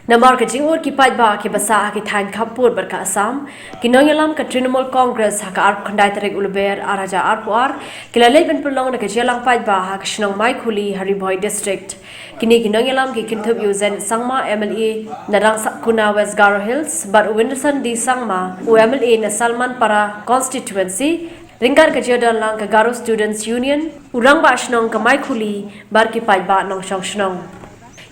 Namar ka jingur ki pai ba ki basa ki thain khapur barka Assam ki Nongialam ka Trinamool Congress ha ka arp khandai tarek ulber araja arpuar ki lalai ben Pynlong na ka Jingialang pai ba ha ka Shnong Maikhuli Haribhoi district kini ki Nongialam ki kintup yuzen Sangma MLA na rang Sakuna West Garo Hills bar Winderson di Sangma u MLA na Salman Para constituency Ringkar ka Jingialang ka Garo Students Union urang ba Shnong ka Maikhuli bar ki pai ba nong Shnong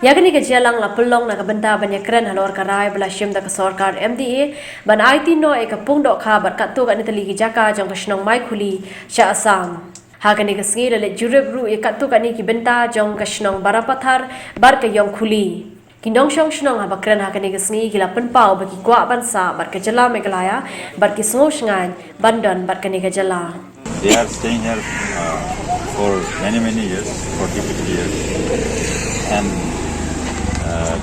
Yakni ka Jingialang la Pynlong na kabanta banyak keren halor karai bela syim da ka sarkar MDA ban IT no e ka pungdok kha bar ka tu ka nitali ki jaka jong ka Shnong Maikhuli sha Assam ha ka ni ka sngi le jureb ru e ka tu ka ni ki benta jong ka Shnong Barapathar bar ka yong khuli Kinong Shnong ha bakren ha ka ni ka sngi ki la penpau ba ki kwa bansa bar ka jala Meghalaya bar ki sngo shngan bandan bar ka ni ka jala They are staying here for many years, 40-50 years, and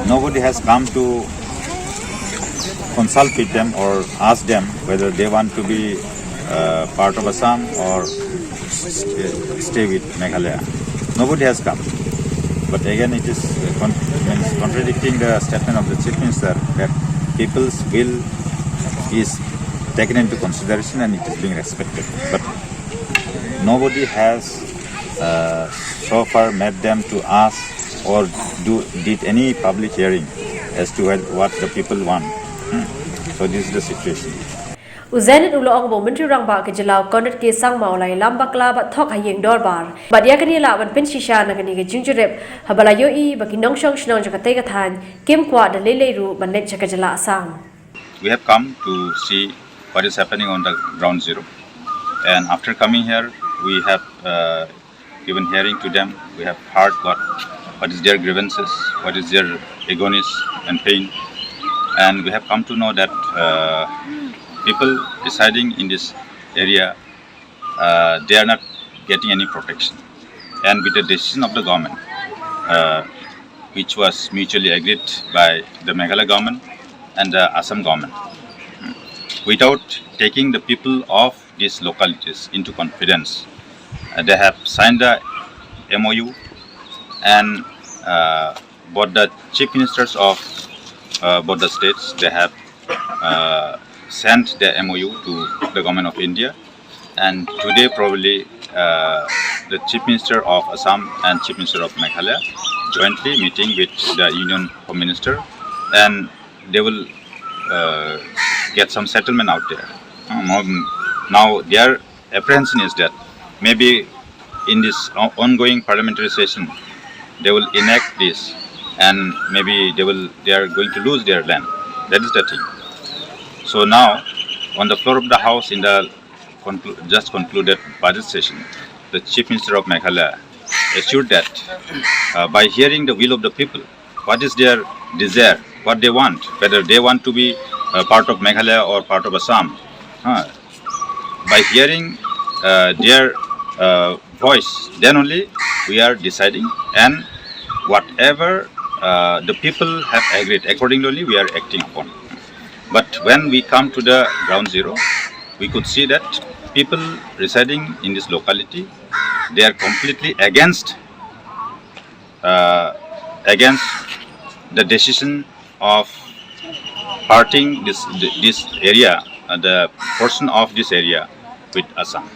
nobody has come to consult with them or ask them whether they want to be part of Assam or stay with Meghalaya. Nobody has come. But again, it is contradicting the statement of the Chief Minister that people's will is taken into consideration and it is being respected. But nobody has so far made them to ask or did any public hearing as to what the people want. So this is the situation. Uzanin ulo ang momentary rang ba ka jalaw konat ke sang maulay lambakla ba thok hayeng dorbar badya kani la ban pen shisha na kani ke jingjurep habalayo I ba kinong shnong jakate ka than kim kwa da lele ru ban let chaka jala Assam. We have come to see what is happening on the ground zero, and after coming here we have given hearing to them. We have heard what is their grievances, what is their agonies and pain, and we have come to know that people residing in this area, they are not getting any protection. And with the decision of the government, which was mutually agreed by the Meghalaya government and the Assam government, without taking the people of these localities into confidence, they have signed the MOU, and both the chief ministers of both the states, they have sent the MOU to the government of India, and today probably the chief minister of Assam and chief minister of Meghalaya jointly meeting with the Union Home Minister, and they will get some settlement out there. Now their apprehension is that maybe in this ongoing parliamentary session they will enact this, and maybe they are going to lose their land. That is the thing. So now, on the floor of the House in the just concluded budget session, the Chief Minister of Meghalaya assured that by hearing the will of the people, what is their desire, what they want, whether they want to be part of Meghalaya or part of Assam, by hearing their voice, then only we are deciding, and whatever the people have agreed, accordingly we are acting upon. But when we come to the ground zero, we could see that people residing in this locality, they are completely against the decision of parting this area, the portion of this area with Assam.